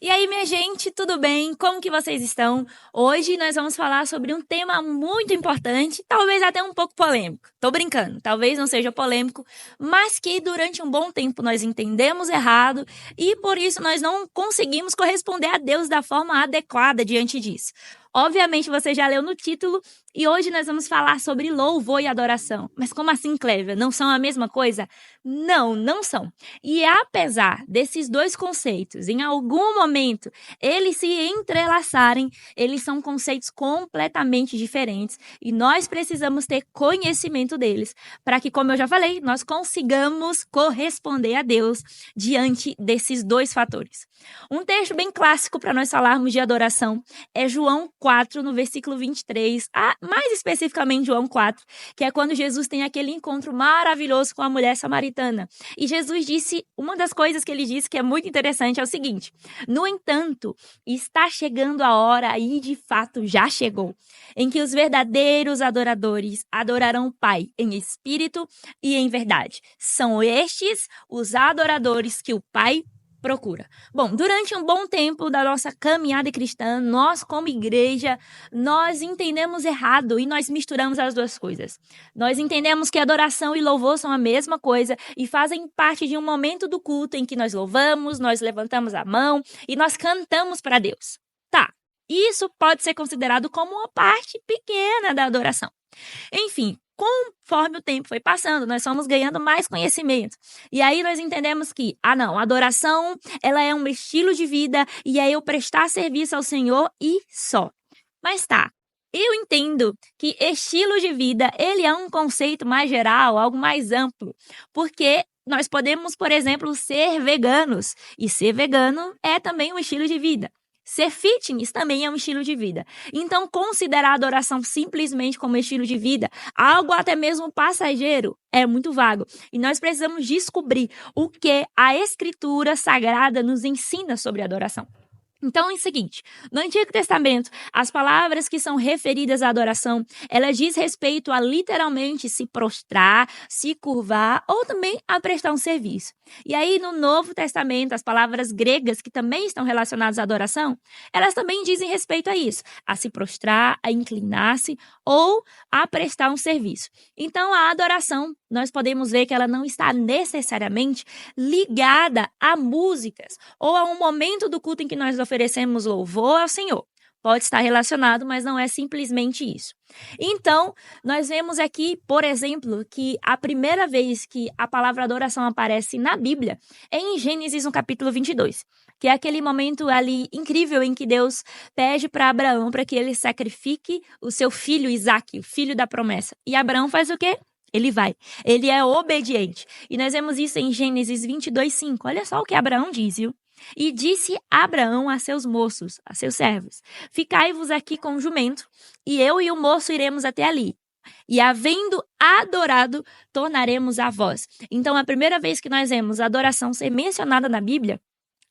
E aí, minha gente, tudo bem? Como que vocês estão? Hoje nós vamos falar sobre um tema muito importante, talvez até um pouco polêmico. Tô brincando, talvez não seja polêmico, mas que durante um bom tempo nós entendemos errado e por isso nós não conseguimos corresponder a Deus da forma adequada diante disso. Obviamente você já leu no título e hoje nós vamos falar sobre louvor e adoração. Mas como assim, Clévia? Não são a mesma coisa? Não, não são. E apesar desses dois conceitos, em algum momento, eles se entrelaçarem, eles são conceitos completamente diferentes e nós precisamos ter conhecimento deles para que, como eu já falei, nós consigamos corresponder a Deus diante desses dois fatores. Um texto bem clássico para nós falarmos de adoração é João 4, no versículo 23, mais especificamente João 4, que é quando Jesus tem aquele encontro maravilhoso com a mulher samaritana. E Jesus disse, uma das coisas que ele disse que é muito interessante é o seguinte: no entanto, está chegando a hora, e de fato já chegou, em que os verdadeiros adoradores adorarão o Pai em espírito e em verdade. São estes os adoradores que o Pai procura. Bom, durante um bom tempo da nossa caminhada cristã, nós como igreja, nós entendemos errado e nós misturamos as duas coisas. Nós entendemos que adoração e louvor são a mesma coisa e fazem parte de um momento do culto em que nós louvamos, nós levantamos a mão e nós cantamos para Deus. Tá, isso pode ser considerado como uma parte pequena da adoração. Enfim, conforme o tempo foi passando, nós fomos ganhando mais conhecimento. E aí nós entendemos que, não, a adoração, ela é um estilo de vida e é eu prestar serviço ao Senhor e só. Mas tá, eu entendo que estilo de vida, ele é um conceito mais geral, algo mais amplo, porque nós podemos, por exemplo, ser veganos, e ser vegano é também um estilo de vida. Ser fitness também é um estilo de vida. Então, considerar a adoração simplesmente como estilo de vida, algo até mesmo passageiro, é muito vago. E nós precisamos descobrir o que a Escritura Sagrada nos ensina sobre adoração. Então é o seguinte, no Antigo Testamento, as palavras que são referidas à adoração, elas diz respeito a literalmente se prostrar, se curvar ou também a prestar um serviço. E aí no Novo Testamento, as palavras gregas que também estão relacionadas à adoração, elas também dizem respeito a isso, a se prostrar, a inclinar-se ou a prestar um serviço. Então a adoração, nós podemos ver que ela não está necessariamente ligada a músicas ou a um momento do culto em que nós oferecemos louvor ao Senhor. Pode estar relacionado, mas não é simplesmente isso. Então, nós vemos aqui, por exemplo, que a primeira vez que a palavra adoração aparece na Bíblia é em Gênesis, no capítulo 22, que é aquele momento ali incrível em que Deus pede para Abraão para que ele sacrifique o seu filho Isaque, o filho da promessa. E Abraão faz o quê? Ele vai. Ele é obediente. E nós vemos isso em Gênesis 22, 5. Olha só o que Abraão diz, viu? E disse Abraão a seus moços, a seus servos: ficai-vos aqui com o jumento, e eu e o moço iremos até ali. E havendo adorado, tornaremos a vós. Então, a primeira vez que nós vemos a adoração ser mencionada na Bíblia,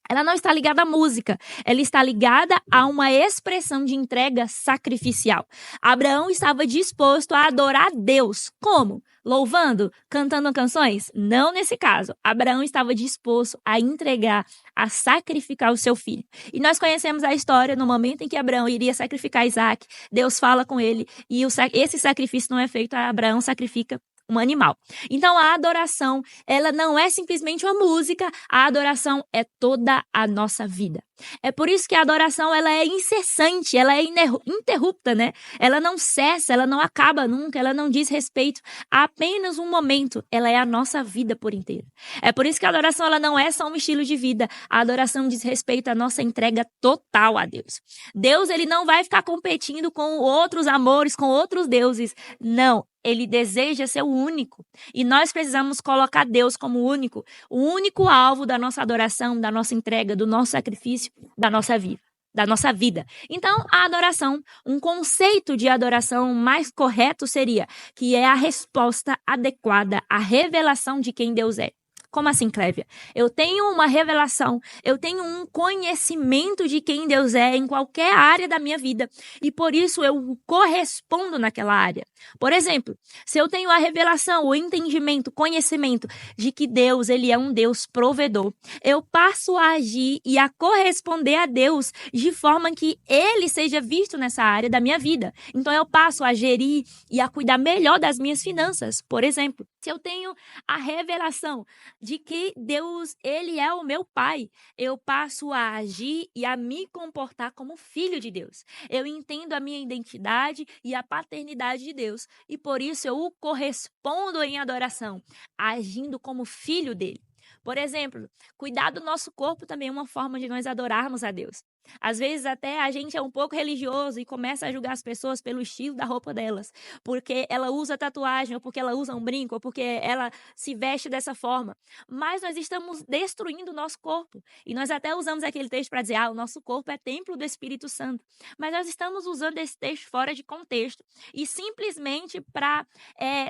ela não está ligada à música, ela está ligada a uma expressão de entrega sacrificial. Abraão estava disposto a adorar Deus. Como? Louvando? Cantando canções? Não nesse caso. Abraão estava disposto a entregar, a sacrificar o seu filho. E nós conhecemos a história no momento em que Abraão iria sacrificar Isaac. Deus fala com ele e esse sacrifício não é feito, Abraão sacrifica um animal. Então, a adoração, ela não é simplesmente uma música, a adoração é toda a nossa vida. É por isso que a adoração, ela é incessante, ela é ininterrupta, né? Ela não cessa, ela não acaba nunca, ela não diz respeito a apenas um momento, ela é a nossa vida por inteiro. É por isso que a adoração, ela não é só um estilo de vida, a adoração diz respeito à nossa entrega total a Deus. Deus, ele não vai ficar competindo com outros amores, com outros deuses, não. Ele deseja ser o único. E nós precisamos colocar Deus como o único alvo da nossa adoração, da nossa entrega, do nosso sacrifício, da nossa vida. Então, a adoração, um conceito de adoração mais correto seria que é a resposta adequada à revelação de quem Deus é. Como assim, Clévia? Eu tenho uma revelação, eu tenho um conhecimento de quem Deus é em qualquer área da minha vida e por isso eu correspondo naquela área. Por exemplo, se eu tenho a revelação, o entendimento, o conhecimento de que Deus, ele é um Deus provedor, eu passo a agir e a corresponder a Deus de forma que ele seja visto nessa área da minha vida. Então eu passo a gerir e a cuidar melhor das minhas finanças, por exemplo. Se eu tenho a revelação de que Deus, ele é o meu pai, eu passo a agir e a me comportar como filho de Deus. Eu entendo a minha identidade e a paternidade de Deus e por isso eu o correspondo em adoração, agindo como filho dele. Por exemplo, cuidar do nosso corpo também é uma forma de nós adorarmos a Deus. Às vezes até a gente é um pouco religioso e começa a julgar as pessoas pelo estilo da roupa delas, porque ela usa tatuagem, ou porque ela usa um brinco, ou porque ela se veste dessa forma. Mas nós estamos destruindo o nosso corpo. E nós até usamos aquele texto para dizer, o nosso corpo é templo do Espírito Santo. Mas nós estamos usando esse texto fora de contexto e simplesmente para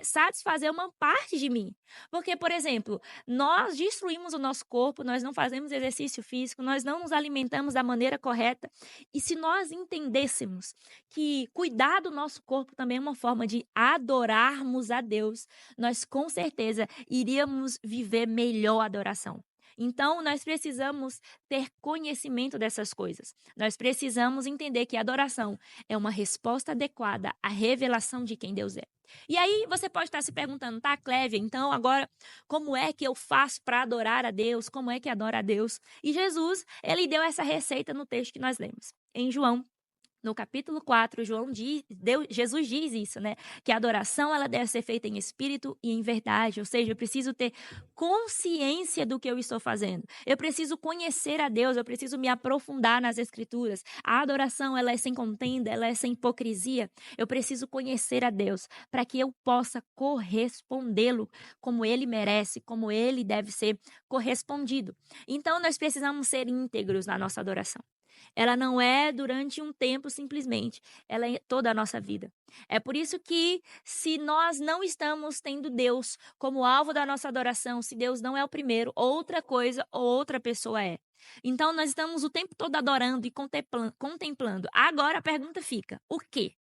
satisfazer uma parte de mim. Porque, por exemplo, nós destruímos o nosso corpo, nós não fazemos exercício físico, nós não nos alimentamos da maneira correta. E se nós entendêssemos que cuidar do nosso corpo também é uma forma de adorarmos a Deus, nós com certeza iríamos viver melhor a adoração. Então, nós precisamos ter conhecimento dessas coisas. Nós precisamos entender que a adoração é uma resposta adequada à revelação de quem Deus é. E aí você pode estar se perguntando, tá, Clévia, então agora como é que eu faço para adorar a Deus? Como é que adora a Deus? E Jesus, ele deu essa receita no texto que nós lemos. Em João, no capítulo 4, Jesus diz isso, né? Que a adoração ela deve ser feita em espírito e em verdade. Ou seja, eu preciso ter consciência do que eu estou fazendo. Eu preciso conhecer a Deus, eu preciso me aprofundar nas escrituras. A adoração ela é sem contenda, ela é sem hipocrisia. Eu preciso conhecer a Deus para que eu possa correspondê-lo como ele merece, como ele deve ser correspondido. Então, nós precisamos ser íntegros na nossa adoração. Ela não é durante um tempo simplesmente, ela é toda a nossa vida. É por isso que se nós não estamos tendo Deus como alvo da nossa adoração, se Deus não é o primeiro, outra coisa ou outra pessoa é. Então nós estamos o tempo todo adorando e contemplando. Agora a pergunta fica, o quê?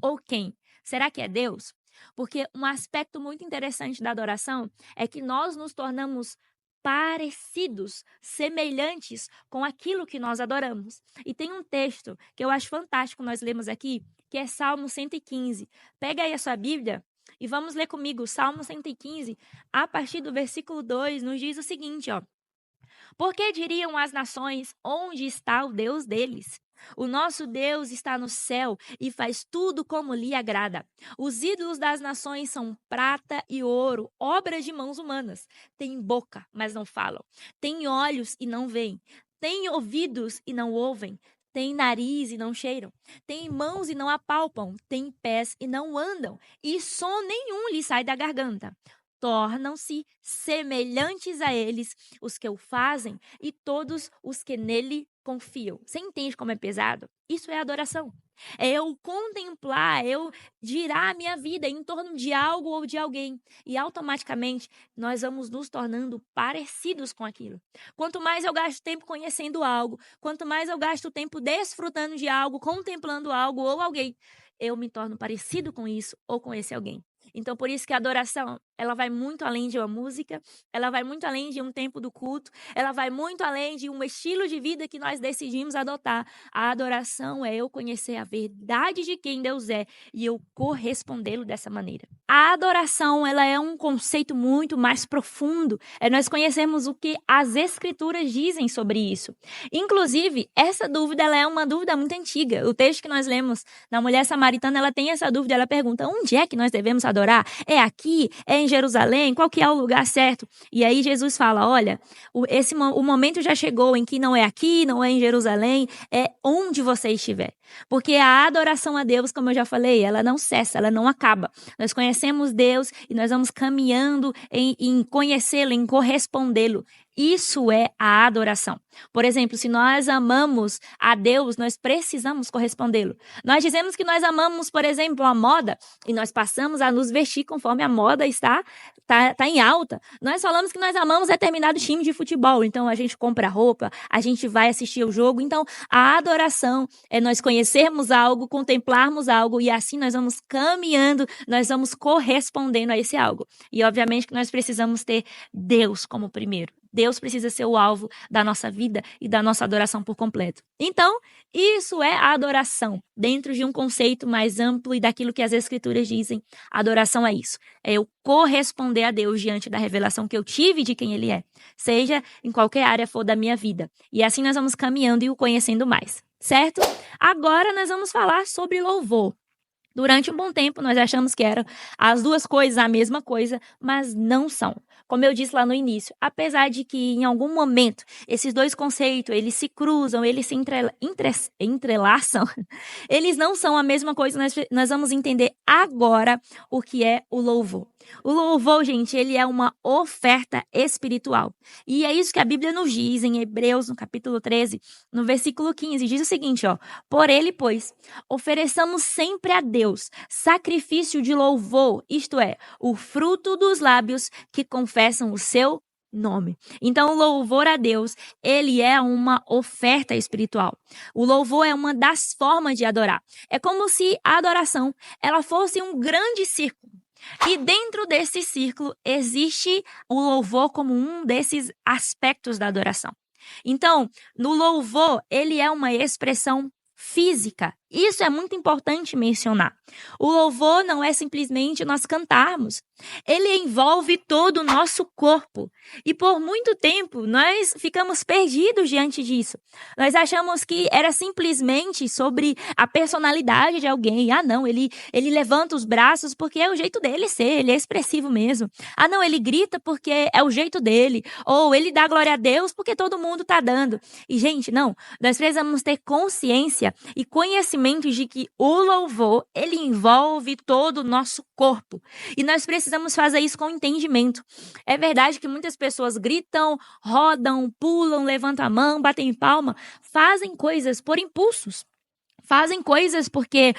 Ou quem? Será que é Deus? Porque um aspecto muito interessante da adoração é que nós nos tornamos parecidos, semelhantes com aquilo que nós adoramos. E tem um texto que eu acho fantástico, nós lemos aqui, que é Salmo 115. Pega aí a sua Bíblia e vamos ler comigo. Salmo 115, a partir do versículo 2, nos diz o seguinte, ó. Porque diriam as nações, onde está o Deus deles? O nosso Deus está no céu e faz tudo como lhe agrada. Os ídolos das nações são prata e ouro, obras de mãos humanas. Têm boca, mas não falam. Têm olhos e não veem. Têm ouvidos e não ouvem. Têm nariz e não cheiram. Têm mãos e não apalpam. Têm pés e não andam. E som nenhum lhe sai da garganta. Tornam-se semelhantes a eles os que o fazem e todos os que nele confiam. Você entende como é pesado? Isso é adoração. É eu contemplar, eu girar a minha vida em torno de algo ou de alguém. E automaticamente nós vamos nos tornando parecidos com aquilo. Quanto mais eu gasto tempo conhecendo algo, quanto mais eu gasto tempo desfrutando de algo, contemplando algo ou alguém, eu me torno parecido com isso ou com esse alguém. Então, por isso que a adoração, ela vai muito além de uma música, ela vai muito além de um tempo do culto, ela vai muito além de um estilo de vida que nós decidimos adotar. A adoração é eu conhecer a verdade de quem Deus é e eu correspondê-lo dessa maneira. A adoração, ela é um conceito muito mais profundo. Nós conhecemos o que as escrituras dizem sobre isso. Inclusive, essa dúvida, ela é uma dúvida muito antiga. O texto que nós lemos na mulher samaritana, ela tem essa dúvida, ela pergunta, onde é que nós devemos adorar? É aqui? É em Jerusalém? Qual que é o lugar certo? E aí Jesus fala, olha, o momento já chegou em que não é aqui, não é em Jerusalém, é onde você estiver. Porque a adoração a Deus, como eu já falei, ela não cessa, ela não acaba. Nós conhecemos Deus e nós vamos caminhando em conhecê-lo, em correspondê-lo. Isso é a adoração. Por exemplo, se nós amamos a Deus, nós precisamos correspondê-lo. Nós dizemos que nós amamos, por exemplo, a moda e nós passamos a nos vestir conforme a moda está em alta. Nós falamos que nós amamos determinado time de futebol, então a gente compra roupa, a gente vai assistir o jogo. Então, a adoração é nós conhecermos algo, contemplarmos algo e assim nós vamos caminhando, nós vamos correspondendo a esse algo. E obviamente que nós precisamos ter Deus como primeiro. Deus precisa ser o alvo da nossa vida e da nossa adoração por completo. Então, isso é a adoração, dentro de um conceito mais amplo e daquilo que as Escrituras dizem. A adoração é isso, é eu corresponder a Deus diante da revelação que eu tive de quem Ele é, seja em qualquer área for da minha vida. E assim nós vamos caminhando e o conhecendo mais, certo? Agora nós vamos falar sobre louvor. Durante um bom tempo, nós achamos que eram as duas coisas a mesma coisa, mas não são. Como eu disse lá no início, apesar de que em algum momento esses dois conceitos, eles se cruzam, eles se entrelaçam, eles não são a mesma coisa, nós vamos entender agora o que é o louvor. O louvor, gente, ele é uma oferta espiritual. E é isso que a Bíblia nos diz em Hebreus, no capítulo 13, no versículo 15, diz o seguinte, ó: por ele, pois, ofereçamos sempre a Deus sacrifício de louvor, isto é, o fruto dos lábios que confessam o seu nome. Então, o louvor a Deus, ele é uma oferta espiritual. O louvor é uma das formas de adorar. É como se a adoração, ela fosse um grande círculo. E dentro desse círculo existe o louvor como um desses aspectos da adoração. Então, no louvor, ele é uma expressão física. Isso é muito importante mencionar. O louvor não é simplesmente nós cantarmos. Ele envolve todo o nosso corpo. E por muito tempo nós ficamos perdidos diante disso. Nós achamos que era simplesmente sobre a personalidade de alguém. Ah, não, ele levanta os braços porque é o jeito dele ser, ele é expressivo mesmo. Ah, não, ele grita porque é o jeito dele. Ou ele dá glória a Deus porque todo mundo está dando. E, gente, não. Nós precisamos ter consciência e conhecimento de que o louvor, ele envolve todo o nosso corpo. E nós precisamos fazer isso com entendimento. É verdade que muitas pessoas gritam, rodam, pulam, levantam a mão, batem palma, fazem coisas por impulsos. Fazem coisas porque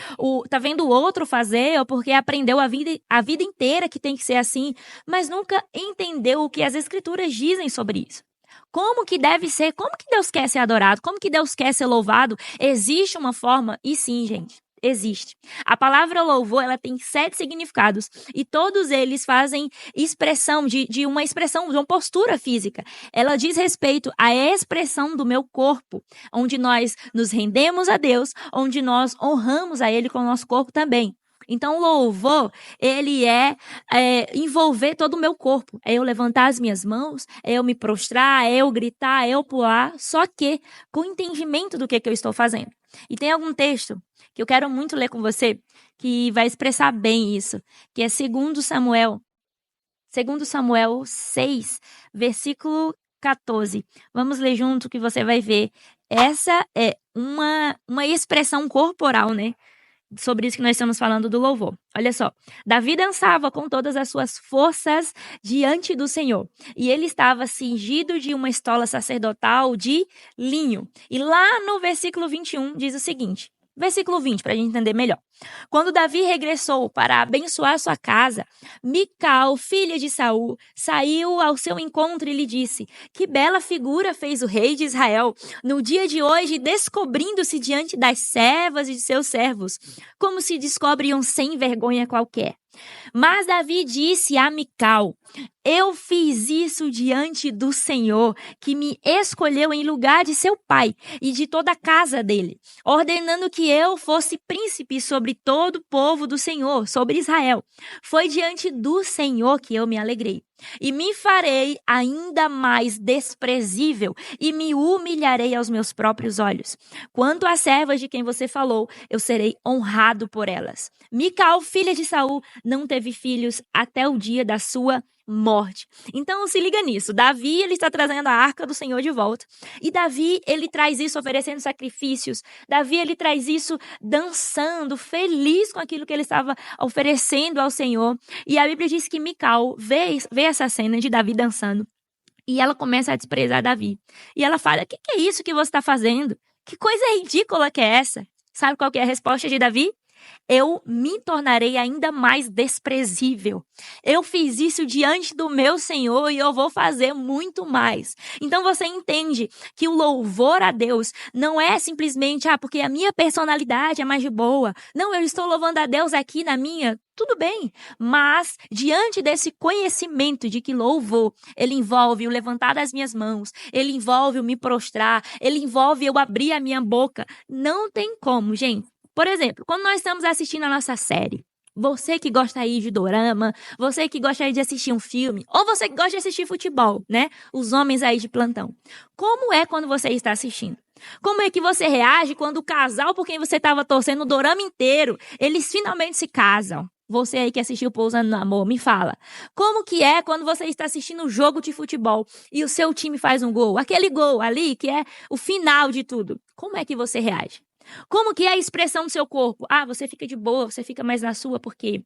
tá vendo o outro fazer ou porque aprendeu a vida inteira que tem que ser assim, mas nunca entendeu o que as Escrituras dizem sobre isso. Como que deve ser? Como que Deus quer ser adorado? Como que Deus quer ser louvado? Existe uma forma? E sim, gente, existe. A palavra louvor, ela tem 7 significados e todos eles fazem expressão de uma postura física. Ela diz respeito à expressão do meu corpo, onde nós nos rendemos a Deus, onde nós honramos a Ele com o nosso corpo também. Então, o louvor, ele é envolver todo o meu corpo. É eu levantar as minhas mãos, é eu me prostrar, é eu gritar, é eu pular, só que com entendimento do que eu estou fazendo. E tem algum texto que eu quero muito ler com você, que vai expressar bem isso, que é 2 Samuel 6, versículo 14. Vamos ler junto que você vai ver. Essa é uma expressão corporal, né? Sobre isso que nós estamos falando do louvor. Olha só, Davi dançava com todas as suas forças diante do Senhor, e ele estava cingido de uma estola sacerdotal de linho. E lá no versículo 21 diz o seguinte, versículo 20, para a gente entender melhor. Quando Davi regressou para abençoar sua casa, Mical, filha de Saul, saiu ao seu encontro e lhe disse: que bela figura fez o rei de Israel no dia de hoje, descobrindo-se diante das servas e de seus servos, como se descobre um sem vergonha qualquer. Mas Davi disse a Mical: eu fiz isso diante do Senhor, que me escolheu em lugar de seu pai e de toda a casa dele, ordenando que eu fosse príncipe sobre todo o povo do Senhor, sobre Israel. Foi diante do Senhor que eu me alegrei. E me farei ainda mais desprezível e me humilharei aos meus próprios olhos. Quanto às servas de quem você falou, eu serei honrado por elas. Mical, filha de Saul, não teve filhos até o dia da sua morte. Então, se liga nisso. Davi, ele está trazendo a arca do Senhor de volta. E Davi, ele traz isso oferecendo sacrifícios. Davi, ele traz isso dançando, feliz com aquilo que ele estava oferecendo ao Senhor. E a Bíblia diz que Mical vê essa cena de Davi dançando. E ela começa a desprezar Davi. E ela fala: "Que é isso que você está fazendo? Que coisa ridícula que é essa?" Sabe qual que é a resposta de Davi? "Eu me tornarei ainda mais desprezível. Eu fiz isso diante do meu Senhor e eu vou fazer muito mais." Então você entende que o louvor a Deus não é simplesmente, porque a minha personalidade é mais de boa. Não, eu estou louvando a Deus aqui na minha. Tudo bem, mas diante desse conhecimento de que louvor, ele envolve o levantar das minhas mãos, ele envolve o me prostrar, ele envolve eu abrir a minha boca, não tem como, gente. Por exemplo, quando nós estamos assistindo a nossa série, você que gosta aí de dorama, você que gosta aí de assistir um filme, ou você que gosta de assistir futebol, né? Os homens aí de plantão. Como é quando você está assistindo? Como é que você reage quando o casal por quem você estava torcendo o dorama inteiro, eles finalmente se casam? Você aí que assistiu Pousando no Amor, me fala. Como que é quando você está assistindo um jogo de futebol e o seu time faz um gol? Aquele gol ali que é o final de tudo. Como é que você reage? Como que é a expressão do seu corpo? Você fica de boa, você fica mais na sua porque,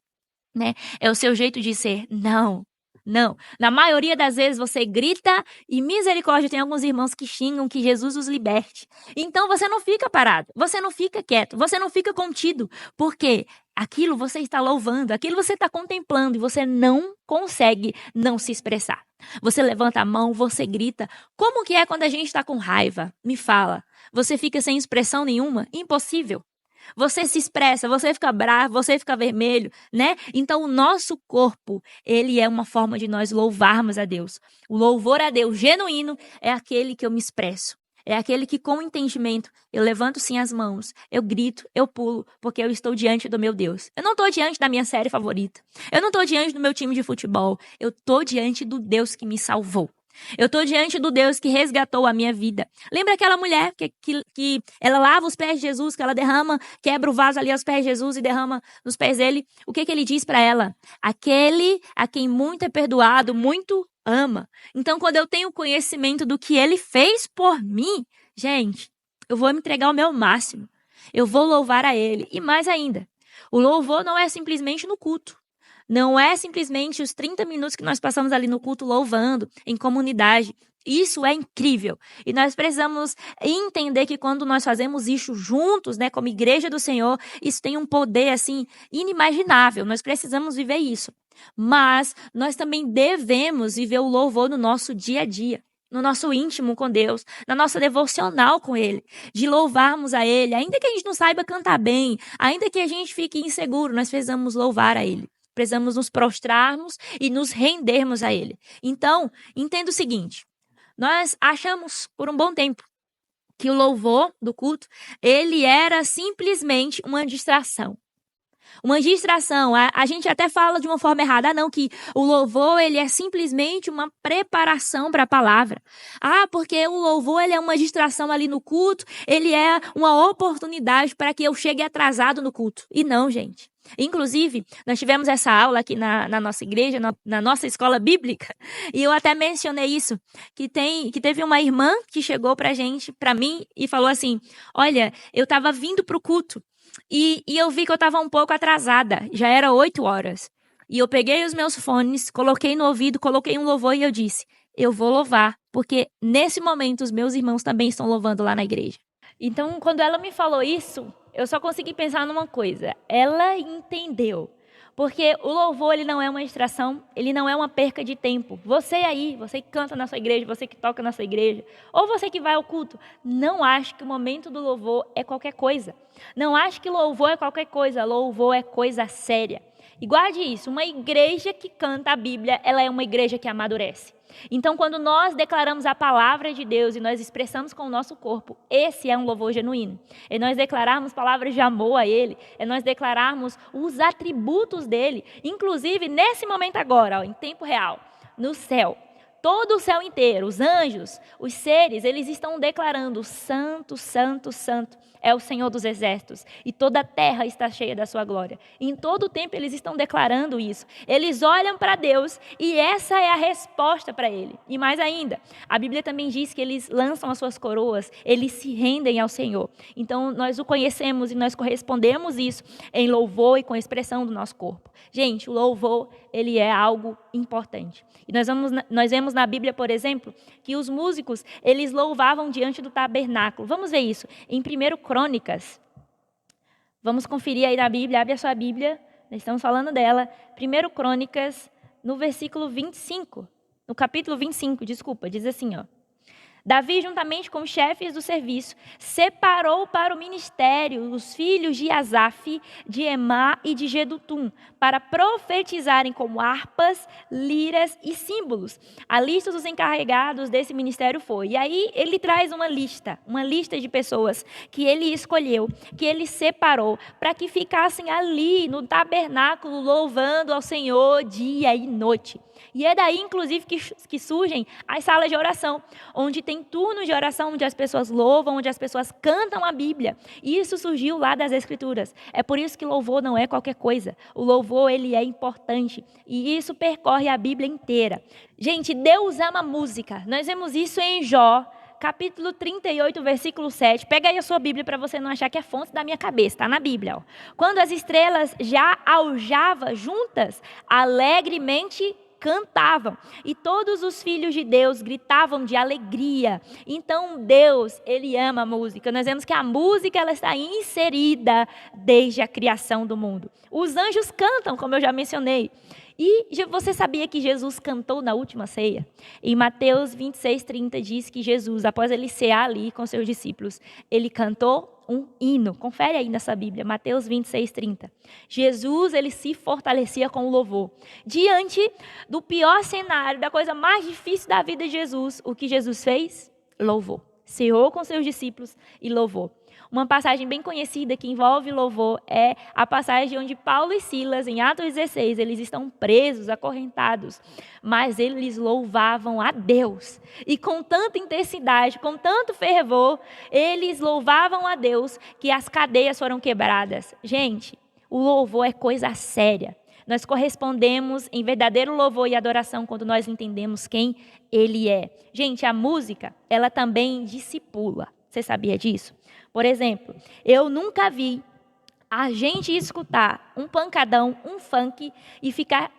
né, é o seu jeito de ser. Não. Não. Na maioria das vezes você grita e misericórdia, tem alguns irmãos que xingam que Jesus os liberte. Então você não fica parado, você não fica quieto, você não fica contido, porque aquilo você está louvando, aquilo você está contemplando e você não consegue não se expressar. Você levanta a mão, você grita. Como que é quando a gente está com raiva? Me fala. Você fica sem expressão nenhuma? Impossível. Você se expressa, você fica bravo, você fica vermelho, né? Então o nosso corpo, ele é uma forma de nós louvarmos a Deus. O louvor a Deus genuíno é aquele que eu me expresso. É aquele que com entendimento eu levanto sim as mãos, eu grito, eu pulo, porque eu estou diante do meu Deus. Eu não estou diante da minha série favorita. Eu não estou diante do meu time de futebol. Eu estou diante do Deus que me salvou. Eu estou diante do Deus que resgatou a minha vida. Lembra aquela mulher que ela lava os pés de Jesus, que ela derrama, quebra o vaso ali aos pés de Jesus e derrama nos pés dele? O que ele diz para ela? Aquele a quem muito é perdoado, muito ama. Então, quando eu tenho conhecimento do que ele fez por mim, gente, eu vou me entregar ao meu máximo. Eu vou louvar a ele. E mais ainda, o louvor não é simplesmente no culto. Não é simplesmente os 30 minutos que nós passamos ali no culto louvando, em comunidade. Isso é incrível. E nós precisamos entender que quando nós fazemos isso juntos, né, como igreja do Senhor, isso tem um poder, assim, inimaginável. Nós precisamos viver isso. Mas nós também devemos viver o louvor no nosso dia a dia, no nosso íntimo com Deus, na nossa devocional com Ele, de louvarmos a Ele. Ainda que a gente não saiba cantar bem, ainda que a gente fique inseguro, nós precisamos louvar a Ele. Precisamos nos prostrarmos e nos rendermos a Ele. Então, entenda o seguinte. Nós achamos por um bom tempo que o louvor do culto, ele era simplesmente uma distração. Uma distração. A gente até fala de uma forma errada. Não, que o louvor ele é simplesmente uma preparação para a palavra. Porque o louvor ele é uma distração ali no culto. Ele é uma oportunidade para que eu chegue atrasado no culto. E não, gente. Inclusive, nós tivemos essa aula aqui na nossa igreja, na nossa escola bíblica, e eu até mencionei isso, que teve uma irmã que chegou para mim, e falou assim: olha, eu estava vindo para o culto, e eu vi que eu estava um pouco atrasada, já era 8 horas, e eu peguei os meus fones, coloquei no ouvido, coloquei um louvor e eu disse: eu vou louvar, porque nesse momento os meus irmãos também estão louvando lá na igreja. Então, quando ela me falou isso, eu só consegui pensar numa coisa. Ela entendeu. Porque o louvor, ele não é uma distração, ele não é uma perca de tempo. Você aí, você que canta na sua igreja, você que toca na sua igreja, ou você que vai ao culto, não ache que o momento do louvor é qualquer coisa. Não ache que louvor é qualquer coisa, louvor é coisa séria. E guarde isso, uma igreja que canta a Bíblia, ela é uma igreja que amadurece. Então, quando nós declaramos a palavra de Deus e nós expressamos com o nosso corpo, esse é um louvor genuíno. É nós declararmos palavras de amor a Ele, é nós declararmos os atributos dEle, inclusive nesse momento agora, em tempo real, no céu. Todo o céu inteiro, os anjos, os seres, eles estão declarando: Santo, Santo, Santo é o Senhor dos exércitos, e toda a terra está cheia da sua glória. E em todo o tempo eles estão declarando isso. Eles olham para Deus e essa é a resposta para Ele. E mais ainda, a Bíblia também diz que eles lançam as suas coroas, eles se rendem ao Senhor. Então nós o conhecemos e nós correspondemos isso em louvor e com a expressão do nosso corpo. Gente, o louvor, ele é algo importante. E nós vemos na Bíblia, por exemplo, que os músicos, eles louvavam diante do tabernáculo. Vamos ver isso em 1 Crônicas. Vamos conferir aí na Bíblia, abre a sua Bíblia, nós estamos falando dela. 1 Crônicas, no versículo 25, no capítulo 25, desculpa, diz assim, ó. Davi, juntamente com os chefes do serviço, separou para o ministério os filhos de Asaf, de Emá e de Jedutum, para profetizarem com harpas, liras e símbolos. A lista dos encarregados desse ministério foi. E aí ele traz uma lista de pessoas que ele escolheu, que ele separou, para que ficassem ali no tabernáculo louvando ao Senhor dia e noite. E é daí, inclusive, que surgem as salas de oração, onde tem turnos de oração, onde as pessoas louvam, onde as pessoas cantam a Bíblia. E isso surgiu lá das Escrituras. É por isso que louvor não é qualquer coisa. O louvor, ele é importante. E isso percorre a Bíblia inteira. Gente, Deus ama música. Nós vemos isso em Jó, capítulo 38, versículo 7. Pega aí a sua Bíblia para você não achar que é fonte da minha cabeça. Está na Bíblia. Ó. Quando as estrelas já aljavam juntas, alegremente cantavam, e todos os filhos de Deus gritavam de alegria. Então Deus, ele ama a música. Nós vemos que a música, ela está inserida desde a criação do mundo. Os anjos cantam, como eu já mencionei. E você sabia que Jesus cantou na última ceia? Em Mateus 26:30 diz que Jesus, após ele cear ali com seus discípulos, ele cantou um hino. Confere aí nessa Bíblia, Mateus 26:30. Jesus, ele se fortalecia com o louvor. Diante do pior cenário, da coisa mais difícil da vida de Jesus, o que Jesus fez? Louvor. Ceou com seus discípulos e louvou. Uma passagem bem conhecida que envolve louvor é a passagem onde Paulo e Silas, em Atos 16, eles estão presos, acorrentados, mas eles louvavam a Deus. E com tanta intensidade, com tanto fervor, eles louvavam a Deus que as cadeias foram quebradas. Gente, o louvor é coisa séria. Nós correspondemos em verdadeiro louvor e adoração quando nós entendemos quem Ele é. Gente, a música, ela também discipula. Você sabia disso? Por exemplo, eu nunca vi a gente escutar um pancadão, um funk e ficar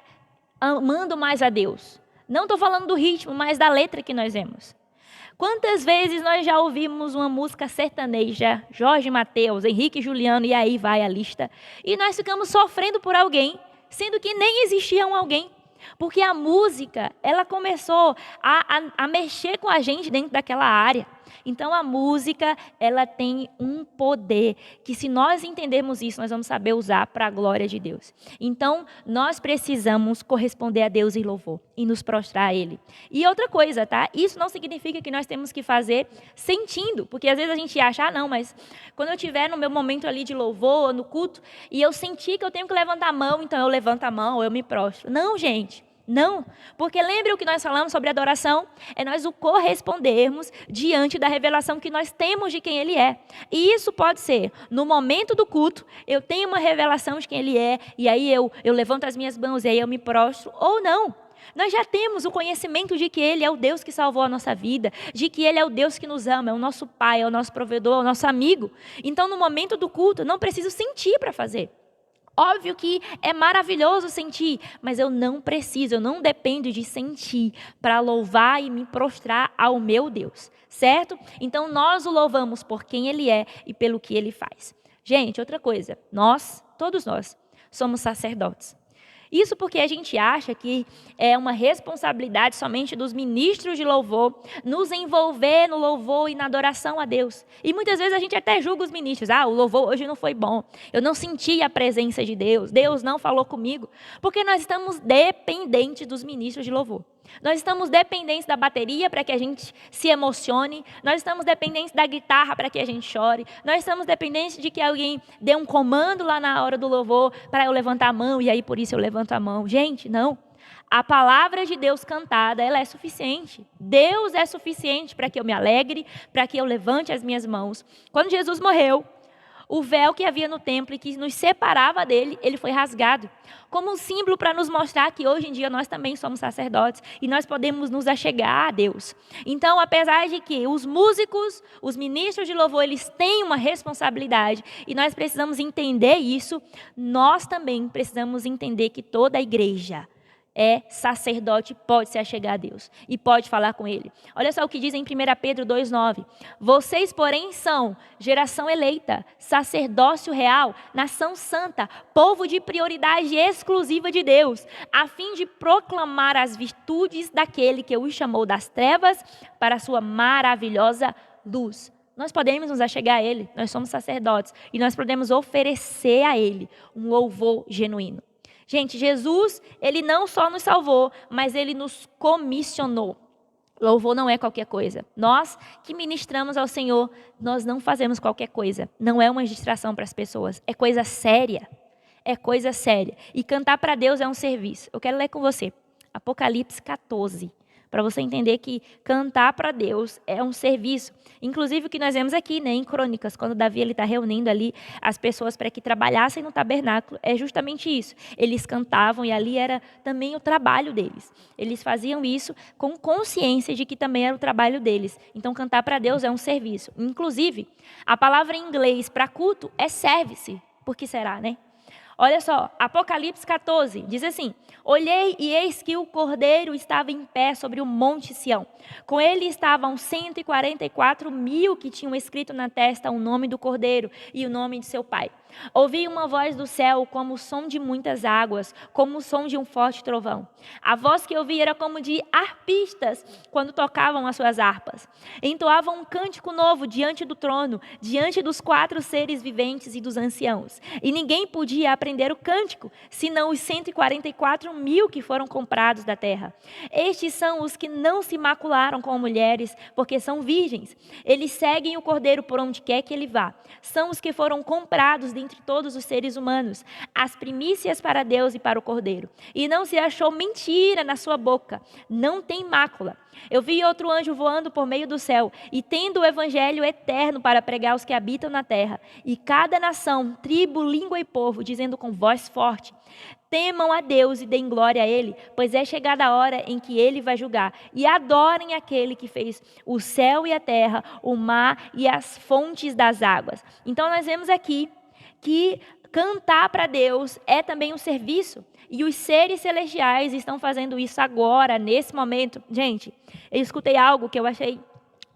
amando mais a Deus. Não estou falando do ritmo, mas da letra que nós vemos. Quantas vezes nós já ouvimos uma música sertaneja, Jorge Mateus, Henrique e Juliano, e aí vai a lista, e nós ficamos sofrendo por alguém, sendo que nem existia um alguém. Porque a música, ela começou a mexer com a gente dentro daquela área. Então, a música, ela tem um poder que, se nós entendermos isso, nós vamos saber usar para a glória de Deus. Então, nós precisamos corresponder a Deus em louvor e nos prostrar a Ele. E outra coisa, tá? Isso não significa que nós temos que fazer sentindo, porque às vezes a gente acha, não, mas quando eu estiver no meu momento ali de louvor, no culto, e eu sentir que eu tenho que levantar a mão, então eu levanto a mão ou eu me prostro. Não, gente. Não, porque lembre o que nós falamos sobre adoração, é nós o correspondermos diante da revelação que nós temos de quem Ele é. E isso pode ser, no momento do culto, eu tenho uma revelação de quem Ele é, e aí eu levanto as minhas mãos, e aí eu me prostro, ou não. Nós já temos o conhecimento de que Ele é o Deus que salvou a nossa vida, de que Ele é o Deus que nos ama, é o nosso Pai, é o nosso provedor, é o nosso amigo. Então, no momento do culto, eu não preciso sentir para fazer. Óbvio que é maravilhoso sentir, mas eu não preciso, eu não dependo de sentir para louvar e me prostrar ao meu Deus, certo? Então nós o louvamos por quem Ele é e pelo que Ele faz. Gente, outra coisa, todos nós, somos sacerdotes. Isso porque a gente acha que é uma responsabilidade somente dos ministros de louvor nos envolver no louvor e na adoração a Deus. E muitas vezes a gente até julga os ministros. O louvor hoje não foi bom. Eu não senti a presença de Deus. Deus não falou comigo. Porque nós estamos dependentes dos ministros de louvor. Nós estamos dependentes da bateria para que a gente se emocione. Nós estamos dependentes da guitarra para que a gente chore. Nós estamos dependentes de que alguém dê um comando lá na hora do louvor para eu levantar a mão e aí por isso eu levanto a mão. Gente, não. A palavra de Deus cantada, ela é suficiente. Deus é suficiente para que eu me alegre, para que eu levante as minhas mãos. Quando Jesus morreu, o véu que havia no templo e que nos separava dele, ele foi rasgado. Como um símbolo para nos mostrar que hoje em dia nós também somos sacerdotes e nós podemos nos achegar a Deus. Então, apesar de que os músicos, os ministros de louvor, eles têm uma responsabilidade e nós precisamos entender isso, nós também precisamos entender que toda a igreja, é sacerdote, pode se achegar a Deus e pode falar com ele. Olha só o que diz em 1 Pedro 2,9. Vocês, porém, são geração eleita, sacerdócio real, nação santa, povo de prioridade exclusiva de Deus, a fim de proclamar as virtudes daquele que os chamou das trevas para a sua maravilhosa luz. Nós podemos nos achegar a ele, nós somos sacerdotes e nós podemos oferecer a ele um louvor genuíno. Gente, Jesus, ele não só nos salvou, mas ele nos comissionou. Louvor não é qualquer coisa. Nós que ministramos ao Senhor, nós não fazemos qualquer coisa. Não é uma distração para as pessoas. É coisa séria. É coisa séria. E cantar para Deus é um serviço. Eu quero ler com você. Apocalipse 14. Para você entender que cantar para Deus é um serviço. Inclusive o que nós vemos aqui, né, em Crônicas, quando Davi está reunindo ali as pessoas para que trabalhassem no tabernáculo, é justamente isso. Eles cantavam e ali era também o trabalho deles. Eles faziam isso com consciência de que também era o trabalho deles. Então cantar para Deus é um serviço. Inclusive, a palavra em inglês para culto é service. Por que será, né? Olha só, Apocalipse 14, diz assim: olhei e eis que o Cordeiro estava em pé sobre o monte Sião. Com ele estavam 144.000 que tinham escrito na testa o nome do Cordeiro e o nome de seu pai. Ouvi uma voz do céu como o som de muitas águas, como o som de um forte trovão. A voz que ouvi era como de arpistas quando tocavam as suas harpas. Entoavam um cântico novo diante do trono, diante dos 4 seres viventes e dos anciãos. E ninguém podia aprender o cântico, senão os 144.000 que foram comprados da terra. Estes são os que não se macularam com mulheres, porque são virgens. Eles seguem o Cordeiro por onde quer que ele vá. São os que foram comprados dentre todos os seres humanos, as primícias para Deus e para o Cordeiro. E não se achou mentira na sua boca, não tem mácula. Eu vi outro anjo voando por meio do céu, e tendo o evangelho eterno para pregar aos que habitam na terra, e cada nação, tribo, língua e povo, dizendo com voz forte: temam a Deus e deem glória a Ele, pois é chegada a hora em que Ele vai julgar. E adorem aquele que fez o céu e a terra, o mar e as fontes das águas. Então nós vemos aqui que cantar para Deus é também um serviço. E os seres celestiais estão fazendo isso agora, nesse momento. Gente, eu escutei algo que eu achei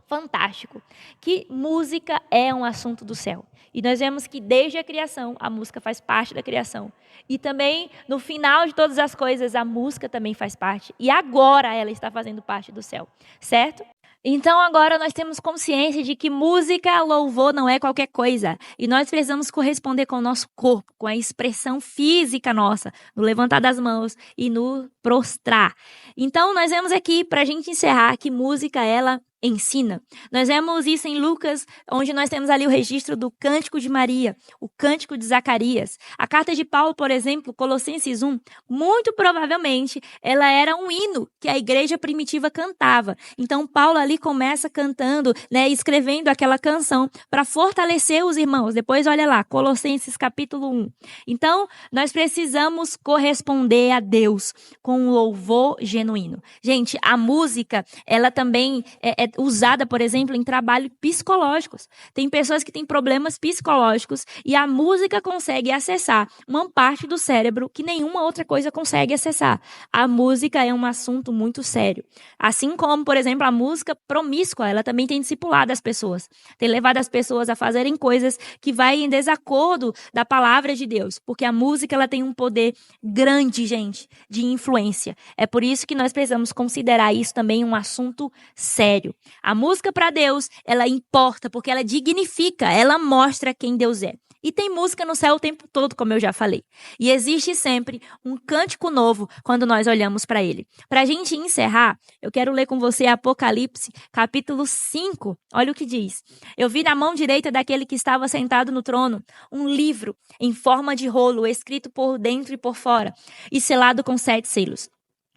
fantástico, que música é um assunto do céu. E nós vemos que desde a criação, a música faz parte da criação. E também, no final de todas as coisas, a música também faz parte. E agora ela está fazendo parte do céu, certo? Então agora nós temos consciência de que música, louvor não é qualquer coisa. E nós precisamos corresponder com o nosso corpo, com a expressão física nossa, no levantar das mãos e no prostrar. Então nós vemos aqui, para a gente encerrar, que música ela ensina. Nós vemos isso em Lucas, onde nós temos ali o registro do Cântico de Maria, o Cântico de Zacarias. A carta de Paulo, por exemplo, Colossenses 1, muito provavelmente ela era um hino que a igreja primitiva cantava. Então Paulo ali começa cantando, escrevendo aquela canção para fortalecer os irmãos. Depois olha lá, Colossenses capítulo 1. Então nós precisamos corresponder a Deus com um louvor genuíno. Gente, a música, ela também é usada, por exemplo, em trabalhos psicológicos. Tem pessoas que têm problemas psicológicos e a música consegue acessar uma parte do cérebro que nenhuma outra coisa consegue acessar. A música é um assunto muito sério. Assim como, por exemplo, a música promíscua, ela também tem discipulado as pessoas. Tem levado as pessoas a fazerem coisas que vai em desacordo da palavra de Deus. Porque a música, ela tem um poder grande, gente, de influência. É por isso que nós precisamos considerar isso também um assunto sério. A música para Deus, ela importa porque ela dignifica, ela mostra quem Deus é. E tem música no céu o tempo todo, como eu já falei. E existe sempre um cântico novo quando nós olhamos para ele. Para a gente encerrar, eu quero ler com você Apocalipse, capítulo 5. Olha o que diz. Eu vi na mão direita daquele que estava sentado no trono um livro em forma de rolo, escrito por dentro e por fora, e selado com 7 selos.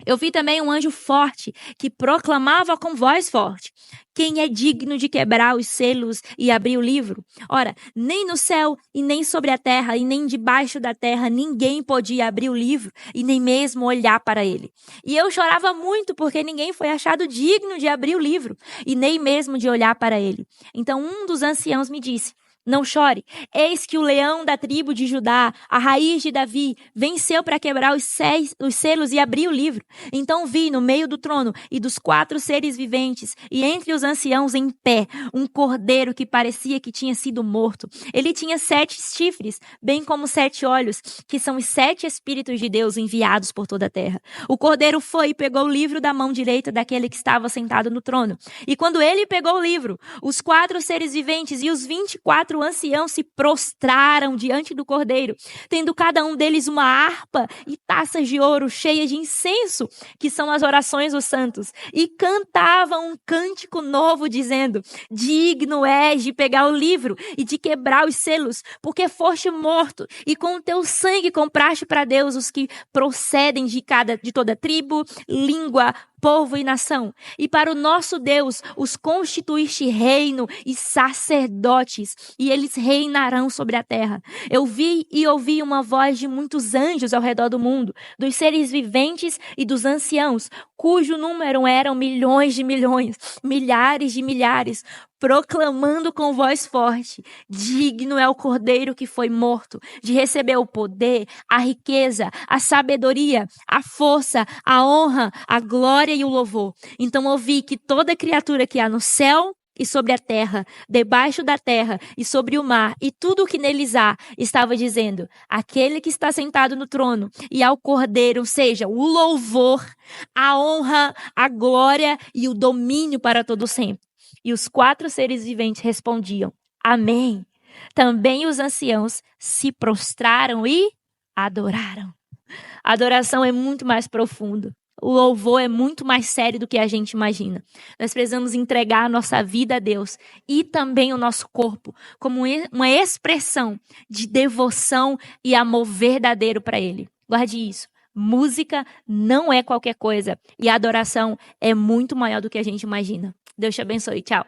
Eu vi também um anjo forte que proclamava com voz forte: quem é digno de quebrar os selos e abrir o livro? Ora, nem no céu e nem sobre a terra e nem debaixo da terra ninguém podia abrir o livro e nem mesmo olhar para ele. E eu chorava muito porque ninguém foi achado digno de abrir o livro e nem mesmo de olhar para ele. Então um dos anciãos me disse: Não chore. Eis que o leão da tribo de Judá, a raiz de Davi, venceu para quebrar os selos e abrir o livro. Então vi no meio do trono e dos 4 seres viventes, e entre os anciãos em pé, um cordeiro que parecia que tinha sido morto. Ele tinha 7 chifres, bem como 7 olhos, que são os 7 Espíritos de Deus enviados por toda a terra. O cordeiro foi e pegou o livro da mão direita daquele que estava sentado no trono. E quando ele pegou o livro, os 4 seres viventes e os 24 anciãos se prostraram diante do cordeiro, tendo cada um deles uma harpa e taças de ouro cheias de incenso, que são as orações dos santos, e cantavam um cântico novo, dizendo: digno és de pegar o livro e de quebrar os selos, porque foste morto, e com o teu sangue compraste para Deus os que procedem de toda tribo, língua, povo e nação. E para o nosso Deus os constituíste reino e sacerdotes, e eles reinarão sobre a terra. Eu vi e ouvi uma voz de muitos anjos ao redor do mundo, dos seres viventes e dos anciãos, cujo número eram milhões de milhões, milhares de milhares, proclamando com voz forte: digno é o cordeiro que foi morto de receber o poder, a riqueza, a sabedoria, a força, a honra, a glória e o louvor. Então ouvi que toda criatura que há no céu e sobre a terra, debaixo da terra e sobre o mar, e tudo o que neles há, estava dizendo: aquele que está sentado no trono e ao cordeiro, seja o louvor, a honra, a glória e o domínio para todo sempre. E os 4 seres viventes respondiam: amém. Também os anciãos se prostraram e adoraram. A adoração é muito mais profunda. O louvor é muito mais sério do que a gente imagina. Nós precisamos entregar a nossa vida a Deus e também o nosso corpo como uma expressão de devoção e amor verdadeiro para Ele. Guarde isso. Música não é qualquer coisa e a adoração é muito maior do que a gente imagina. Deus te abençoe. Tchau.